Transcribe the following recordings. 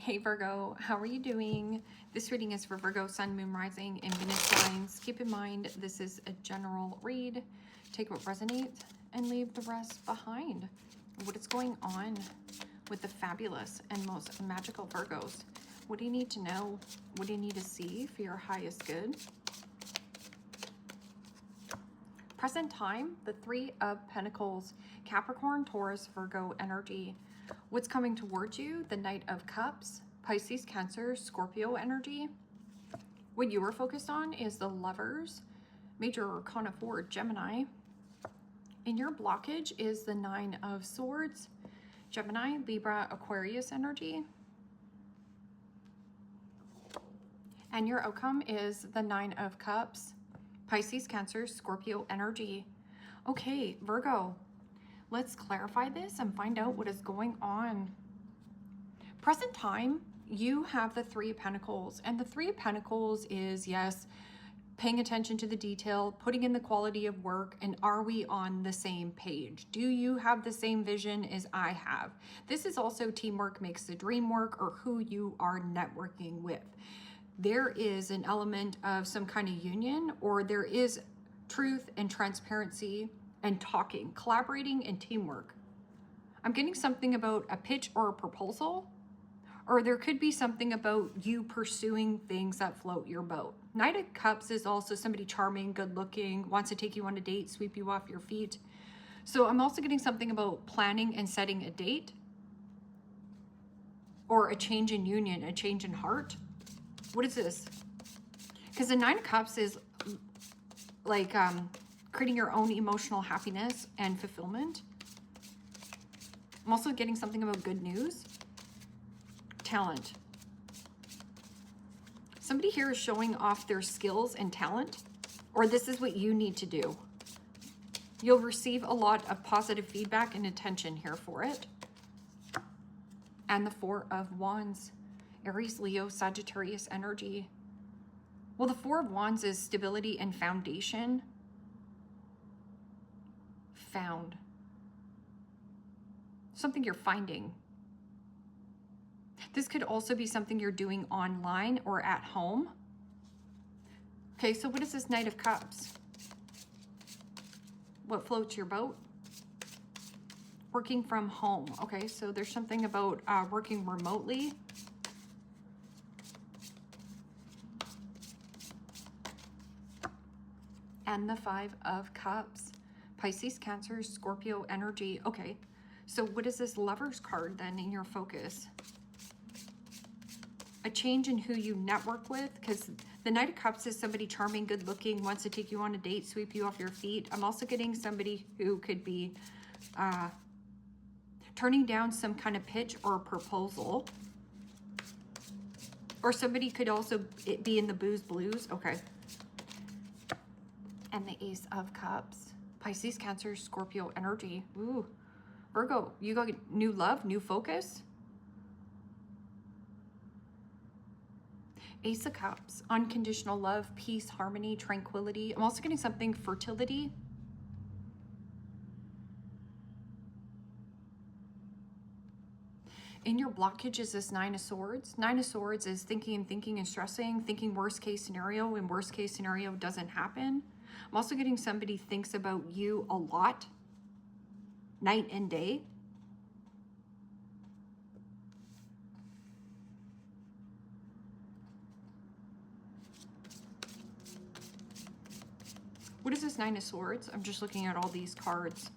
Hey Virgo, how are you doing? This reading is for Virgo, Sun, Moon, Rising, and Venus signs. Keep in mind, this is a general read. Take what resonates and leave the rest behind. What is going on with the fabulous and most magical Virgos? What do you need to know? What do you need to see for your highest good? Present time, the Three of Pentacles, Capricorn, Taurus, Virgo energy. What's coming towards you? The Knight of Cups, Pisces, Cancer, Scorpio energy. What you are focused on is the Lovers, Major Arcana 4, Gemini. And your blockage is the Nine of Swords, Gemini, Libra, Aquarius energy. And your outcome is the Nine of Cups, Pisces, Cancer, Scorpio energy. Okay, Virgo, let's clarify this and find out what is going on. Present time, you have the Three of Pentacles, and the Three of Pentacles is, yes, paying attention to the detail, putting in the quality of work, and are we on the same page? Do you have the same vision as I have? This is also teamwork makes the dream work, or who you are networking with. There is an element of some kind of union, or there is truth and transparency and talking, collaborating, and teamwork. I'm getting something about a pitch or a proposal, or there could be something about you pursuing things that float your boat. Knight of Cups is also somebody charming, good looking, wants to take you on a date, sweep you off your feet. So I'm also getting something about planning and setting a date, or a change in union, a change in heart. What is this? Because the Nine of Cups is like creating your own emotional happiness and fulfillment. I'm also getting something about good news, talent. Somebody here is showing off their skills and talent, or this is what you need to do. You'll receive a lot of positive feedback and attention here for it. And the Four of Wands, Aries, Leo, Sagittarius energy. Well, the Four of Wands is stability and foundation. Found. Something you're finding. This could also be something you're doing online or at home. Okay, so what is this Knight of Cups? What floats your boat? Working from home. Okay, so there's something about working remotely. And the Five of Cups, Pisces, Cancer, Scorpio energy. Okay, so what is this Lovers card then in your focus? A change in who you network with, because the Knight of Cups is somebody charming, good looking, wants to take you on a date, sweep you off your feet. I'm also getting somebody who could be turning down some kind of pitch or proposal. Or somebody could also be in the booze blues. Okay. And the Ace of Cups, Pisces, Cancer, Scorpio energy. Ooh, Virgo, you got new love, new focus. Ace of Cups, unconditional love, peace, harmony, tranquility. I'm also getting something fertility. In your blockage is this Nine of Swords. Nine of Swords is thinking and thinking and stressing, thinking worst case scenario, and worst case scenario doesn't happen. I'm also getting somebody thinks about you a lot, night and day. What is this Nine of Swords? I'm just looking at all these cards.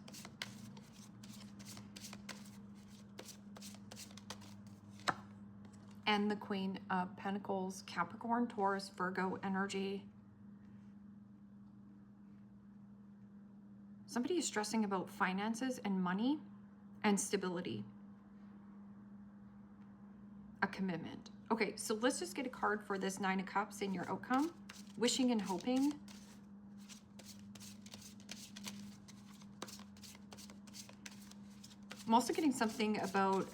And the Queen of Pentacles, Capricorn, Taurus, Virgo energy. Somebody is stressing about finances and money and stability. A commitment. Okay, so let's just get a card for this Nine of Cups in your outcome. Wishing and hoping. I'm also getting something about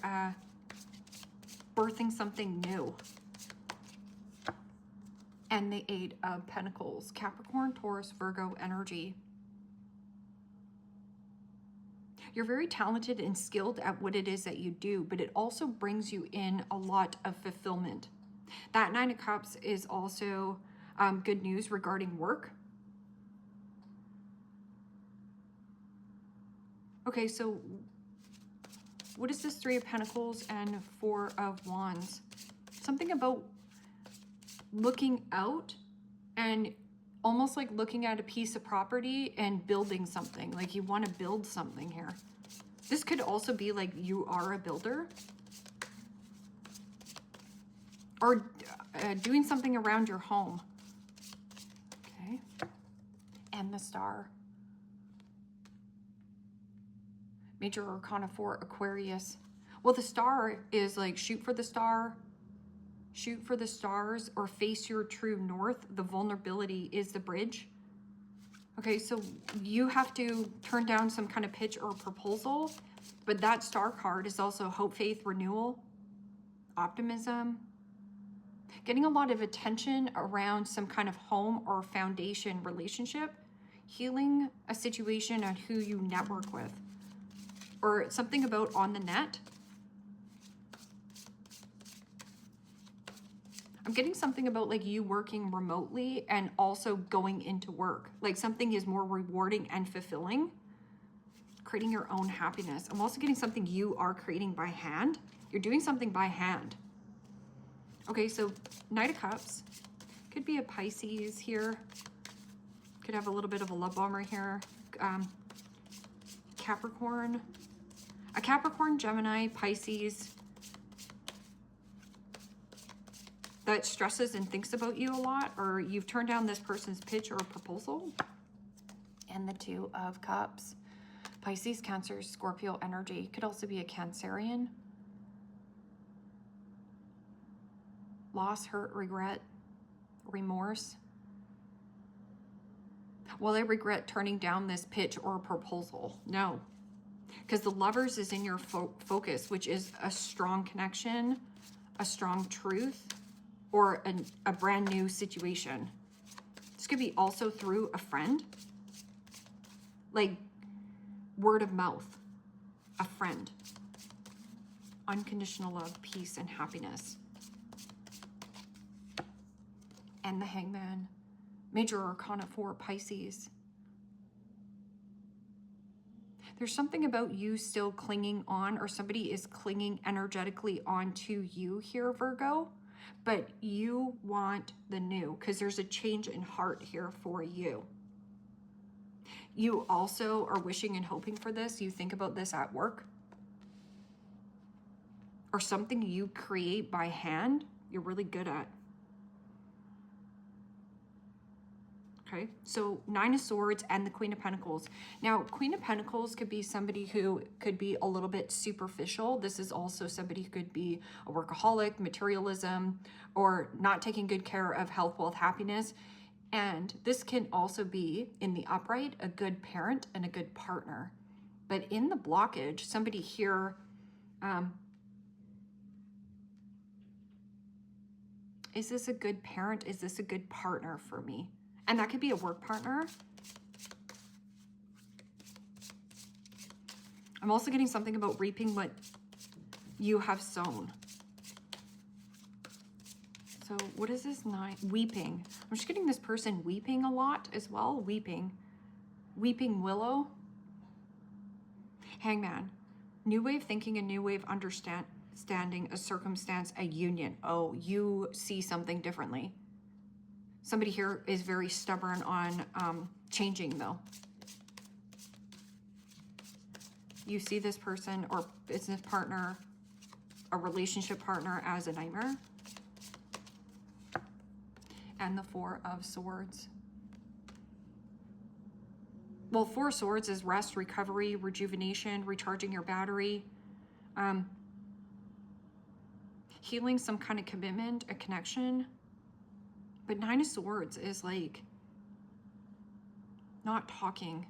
birthing something new. And the Eight of Pentacles, Capricorn, Taurus, Virgo energy. You're very talented and skilled at what it is that you do, but it also brings you in a lot of fulfillment. That Nine of Cups is also good news regarding work. Okay, so what is this Three of Pentacles and Four of Wands? Something about looking out and almost like looking at a piece of property and building something. Like you want to build something here. This could also be like you are a builder. Or doing something around your home. Okay. And the Star. Major Arcana 4, Aquarius. Well, the Star is like shoot for the star, shoot for the stars, or face your true north. The vulnerability is the bridge. Okay, so you have to turn down some kind of pitch or proposal, but that Star card is also hope, faith, renewal, optimism. Getting a lot of attention around some kind of home or foundation relationship, healing a situation on who you network with, or something about on the net. I'm getting something about like you working remotely and also going into work. Like something is more rewarding and fulfilling. Creating your own happiness. I'm also getting something you are creating by hand. You're doing something by hand. Okay, so Knight of Cups. Could be a Pisces here. Could have a little bit of a love bomber here. Capricorn. A Capricorn, Gemini, Pisces that stresses and thinks about you a lot, or you've turned down this person's pitch or proposal. And the Two of Cups. Pisces, Cancer, Scorpio energy. Could also be a Cancerian. Loss, hurt, regret, remorse. Well, I regret turning down this pitch or proposal. No. Because the Lovers is in your focus, which is a strong connection, a strong truth, or a brand new situation. This could be also through a friend. Like word of mouth, a friend. Unconditional love, peace, and happiness. And the Hangman. Major Arcana 4, Pisces. There's something about you still clinging on, or somebody is clinging energetically onto you here, Virgo, but you want the new because there's a change in heart here for you. You also are wishing and hoping for this. You think about this at work, or something you create by hand, you're really good at. Okay, so Nine of Swords and the Queen of Pentacles. Now, Queen of Pentacles could be somebody who could be a little bit superficial. This is also somebody who could be a workaholic, materialism, or not taking good care of health, wealth, happiness. And this can also be, in the upright, a good parent and a good partner. But in the blockage, somebody here, is this a good parent? Is this a good partner for me? And that could be a work partner. I'm also getting something about reaping what you have sown. So what is this nine? Weeping. I'm just getting this person weeping a lot as well. Weeping. Weeping willow. Hangman. New way of thinking, a new way of understanding, a circumstance, a union. Oh, you see something differently. Somebody here is very stubborn on changing, though. You see this person or business partner, a relationship partner as a nightmare. And the Four of Swords. Well, Four of Swords is rest, recovery, rejuvenation, recharging your battery, healing some kind of commitment, a connection. But Nine of Swords is like not talking.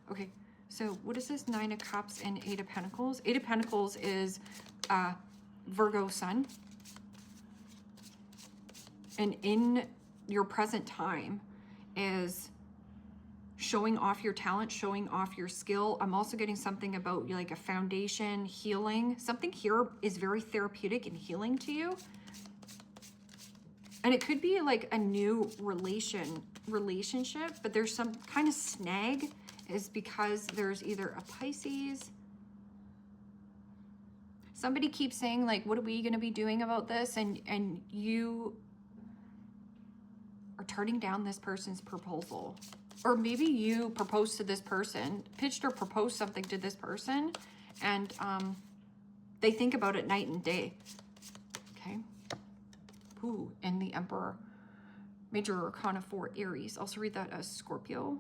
Okay, so what is this? Nine of Cups and Eight of Pentacles. Eight of Pentacles is Virgo sun. And in your present time is showing off your talent, showing off your skill. I'm also getting something about like a foundation, healing. Something here is very therapeutic and healing to you. And it could be like a new relationship, but there's some kind of snag is because there's either a Pisces. Somebody keeps saying like, what are we going to be doing about this? And you are turning down this person's proposal. Or maybe you proposed to this person, pitched or proposed something to this person, and they think about it night and day. Okay. Ooh, and the Emperor. Major Arcana for Aries. Also read that as Scorpio.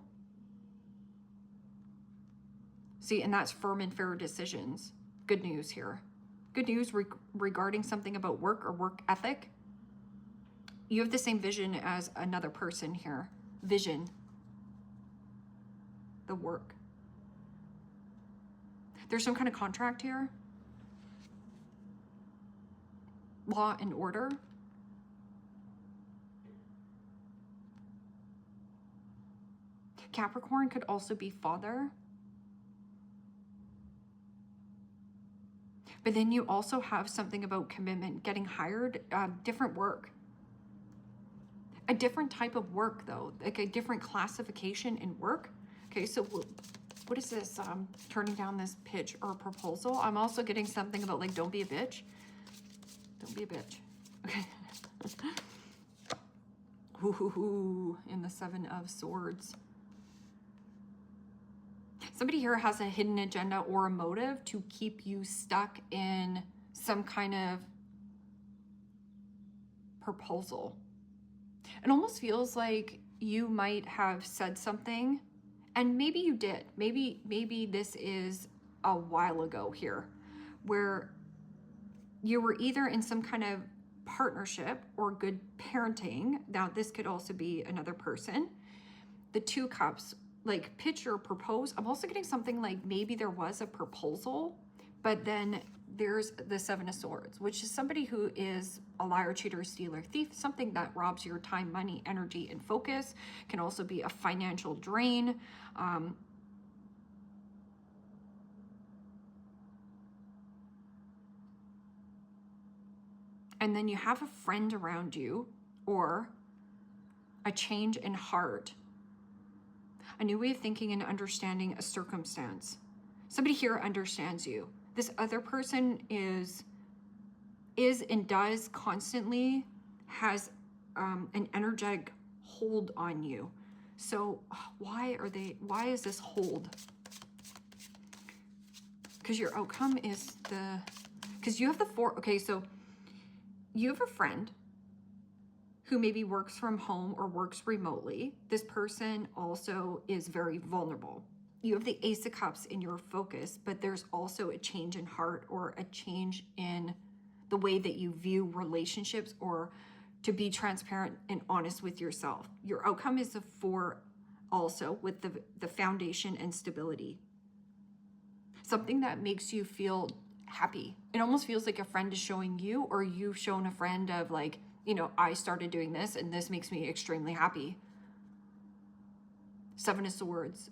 See, and that's firm and fair decisions. Good news here. Good news regarding something about work or work ethic. You have the same vision as another person here. Vision. The work. There's some kind of contract here. Law and order. Capricorn could also be father. But then you also have something about commitment, getting hired, different work. A different type of work though, like a different classification in work. Okay, so what is this? Turning down this pitch or proposal. I'm also getting something about like, don't be a bitch. Don't be a bitch. Okay. Ooh, in the Seven of Swords. Somebody here has a hidden agenda or a motive to keep you stuck in some kind of proposal. It almost feels like you might have said something, and maybe you did. Maybe this is a while ago here, where you were either in some kind of partnership or good parenting. Now, this could also be another person. The Two Cups, like pitch or propose. I'm also getting something like maybe there was a proposal, but then there's the Seven of Swords, which is somebody who is a liar, cheater, stealer, thief, something that robs your time, money, energy, and focus. Can also be a financial drain. And then you have a friend around you, or a change in heart, a new way of thinking and understanding a circumstance. Somebody here understands you. This other person is and does constantly has an energetic hold on you. So why is this hold? Because your outcome is because you have the four. Okay, so you have a friend who maybe works from home or works remotely. This person also is very vulnerable. You have the Ace of Cups in your focus, but there's also a change in heart or a change in the way that you view relationships, or to be transparent and honest with yourself. Your outcome is a 4 also, with the foundation and stability. Something that makes you feel happy. It almost feels like a friend is showing you, or you've shown a friend of like, you know, I started doing this and this makes me extremely happy. Seven of Swords.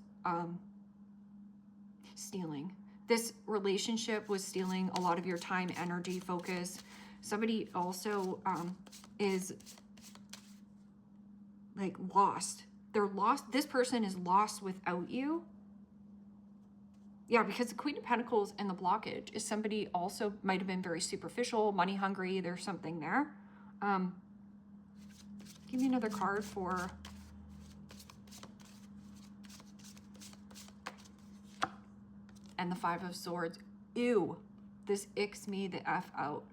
Stealing. This relationship was stealing a lot of your time, energy, focus. Somebody also is like lost. They're lost. This person is lost without you. Yeah, because the Queen of Pentacles and the blockage is somebody also might have been very superficial, money hungry. There's something there. Give me another card for and the Five of Swords. Ew, this icks me the F out.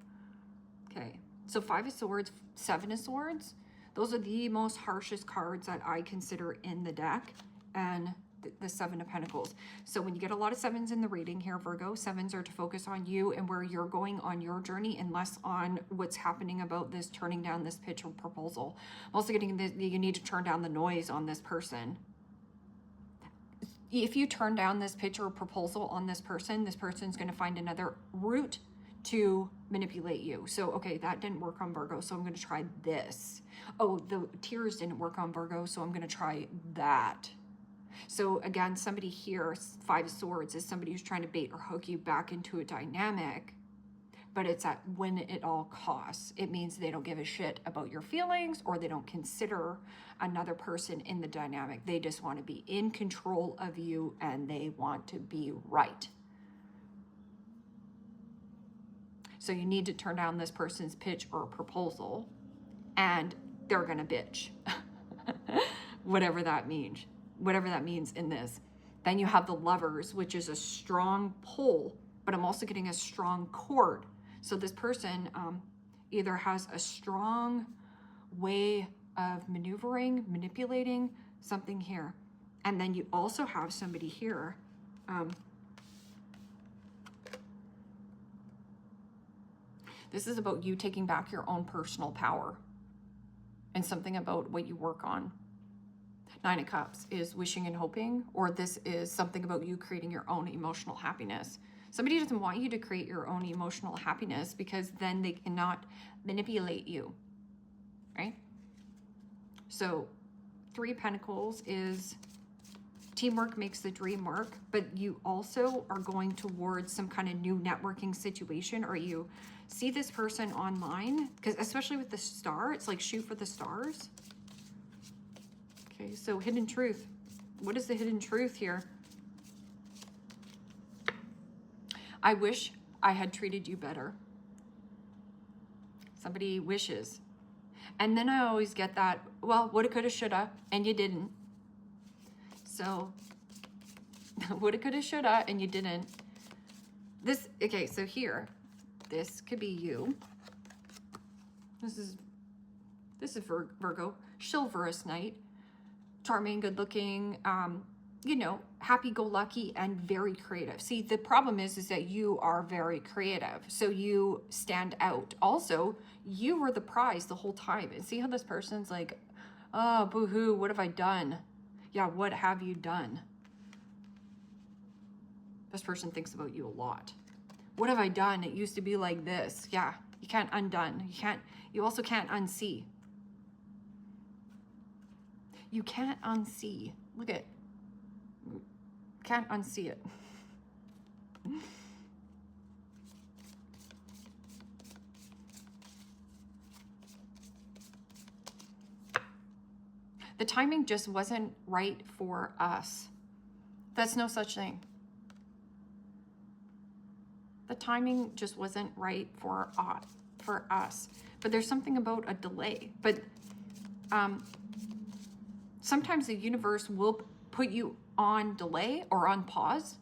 Okay, so Five of Swords, Seven of Swords. Those are the most harshest cards that I consider in the deck, and the Seven of Pentacles. So when you get a lot of sevens in the reading here, Virgo, sevens are to focus on you and where you're going on your journey, and less on what's happening about this turning down this pitch or proposal. I'm also getting that you need to turn down the noise on this person. If you turn down this pitch or proposal on this person's going to find another route to manipulate you. So, okay, that didn't work on Virgo, so I'm going to try this. Oh, the tears didn't work on Virgo, so I'm going to try that. So again, somebody here, Five of Swords, is somebody who's trying to bait or hook you back into a dynamic, but it's at when it all costs. It means they don't give a shit about your feelings, or they don't consider another person in the dynamic. They just want to be in control of you, and they want to be right. So you need to turn down this person's pitch or proposal, and they're gonna bitch. Whatever that means in this. Then you have the Lovers, which is a strong pull, but I'm also getting a strong cord. So this person either has a strong way of maneuvering, manipulating something here. And then you also have somebody here. This is about you taking back your own personal power, and something about what you work on. Nine of Cups is wishing and hoping, or this is something about you creating your own emotional happiness. Somebody doesn't want you to create your own emotional happiness, because then they cannot manipulate you, right? So Three of Pentacles is teamwork makes the dream work, but you also are going towards some kind of new networking situation, or you see this person online, because especially with the star, it's like shoot for the stars. Okay, so hidden truth. What is the hidden truth here? I wish I had treated you better. Somebody wishes. And then I always get that, well, woulda, coulda, shoulda, and you didn't. So, woulda, coulda, shoulda, and you didn't. This, okay, so here, this could be you. This is Virgo, chivalrous knight, charming, good looking, you know, happy-go-lucky and very creative. See, the problem is that you are very creative, so you stand out. Also, you were the prize the whole time. And see how this person's like, oh, boo-hoo, what have I done? Yeah, what have you done? This person thinks about you a lot. What have I done? It used to be like this. Yeah, you can't undone. You also can't unsee. You can't unsee. Look at, can't unsee it. The timing just wasn't right for us. That's no such thing. The timing just wasn't right for us. But there's something about a delay. But sometimes the universe will put you on delay or on pause,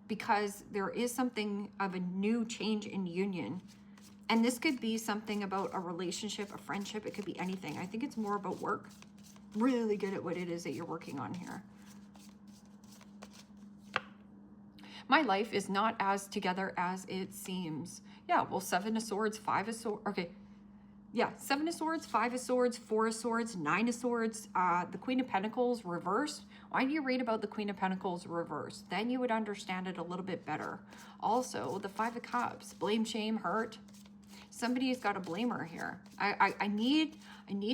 because there is something of a new change in union. And this could be something about a relationship, a friendship. It could be anything. I think it's more about work. Really good at what it is that you're working on here. My life is not as together as it seems. Yeah, well, Seven of Swords, Five of Swords. Okay. Yeah, Seven of Swords, Five of Swords, Four of Swords, Nine of Swords, the Queen of Pentacles reversed. Why do you read about the Queen of Pentacles reversed? Then you would understand it a little bit better. Also, the Five of Cups, blame, shame, hurt. Somebody's got a blamer here. I need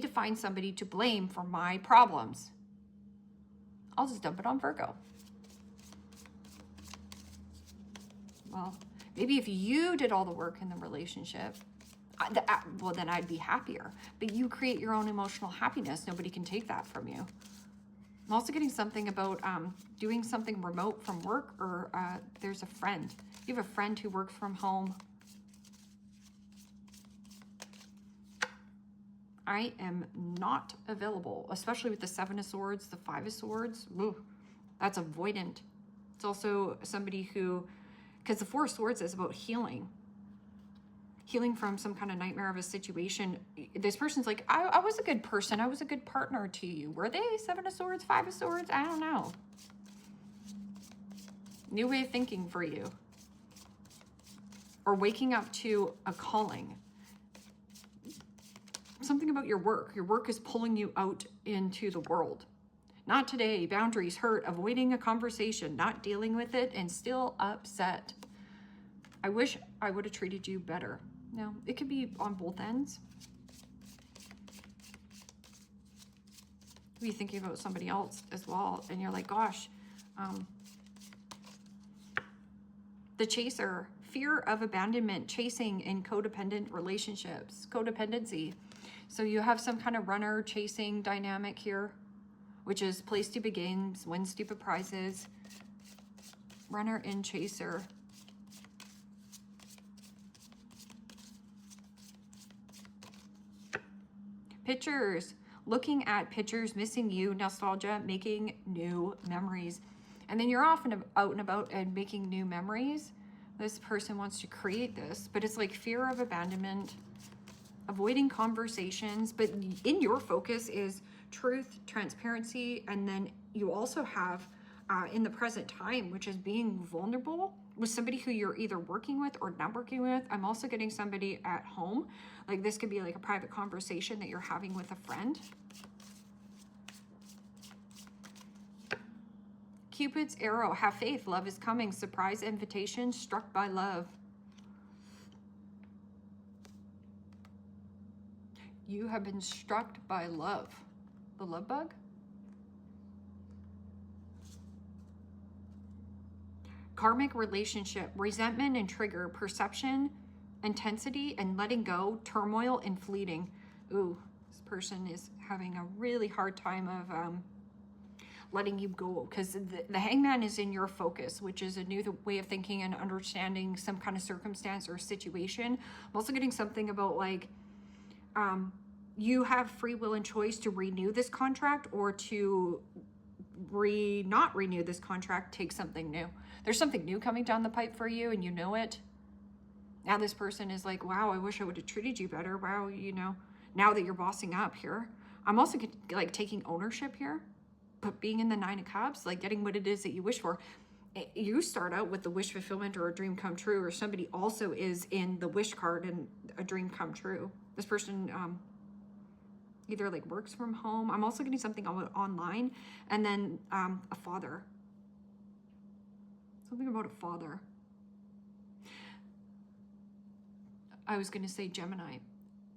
to find somebody to blame for my problems. I'll just dump it on Virgo. Well, maybe if you did all the work in the relationship, well, then I'd be happier. But you create your own emotional happiness. Nobody can take that from you. I'm also getting something about doing something remote from work, or there's a friend. You have a friend who works from home. I am not available, especially with the Seven of Swords, the Five of Swords. Ooh, that's avoidant. It's also somebody who, because the Four of Swords is about healing. Healing from some kind of nightmare of a situation. This person's like, I was a good person. I was a good partner to you. Were they? Seven of Swords, Five of Swords? I don't know. New way of thinking for you. Or waking up to a calling. Something about your work. Your work is pulling you out into the world. Not today. Boundaries, hurt, avoiding a conversation, not dealing with it, and still upset. I wish I would have treated you better. No, it could be on both ends. Be thinking about somebody else as well, and you're like, gosh, the chaser, fear of abandonment, chasing in codependent relationships, codependency. So you have some kind of runner chasing dynamic here, which is play stupid games, win stupid prizes, runner and chaser. Pictures, looking at pictures, missing you, nostalgia, making new memories. And then you're often out and about and making new memories. This person wants to create this, but it's like fear of abandonment, avoiding conversations, but in your focus is truth, transparency, and then you also have in the present time, which is being vulnerable with somebody who you're either working with or not working with. I'm also getting somebody at home. Like this could be like a private conversation that you're having with a friend. Cupid's arrow, have faith, love is coming, surprise invitation, struck by love. You have been struck by love. The love bug? Karmic relationship, resentment and trigger, perception, intensity and letting go, turmoil and fleeting. Ooh, this person is having a really hard time of letting you go, because the hangman is in your focus, which is a new way of thinking and understanding some kind of circumstance or situation. I'm also getting something about like you have free will and choice to renew this contract or to not renew this contract, take something new. There's something new coming down the pipe for you and you know it. Now this person is like, wow, I wish I would have treated you better. Wow, you know, now that you're bossing up here. I'm also like taking ownership here. But being in the 9 of Cups, like getting what it is that you wish for, you start out with the wish fulfillment or a dream come true, or somebody also is in the wish card and a dream come true. This person either like works from home. I'm also getting something online, and then a father. Something about a father. I was going to say Gemini.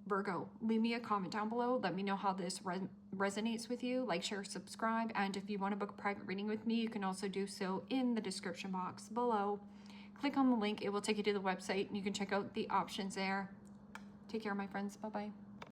Virgo, leave me a comment down below. Let me know how this resonates with you. Like, share, subscribe. And if you want to book a private reading with me, you can also do so in the description box below. Click on the link. It will take you to the website and you can check out the options there. Take care, my friends. Bye-bye.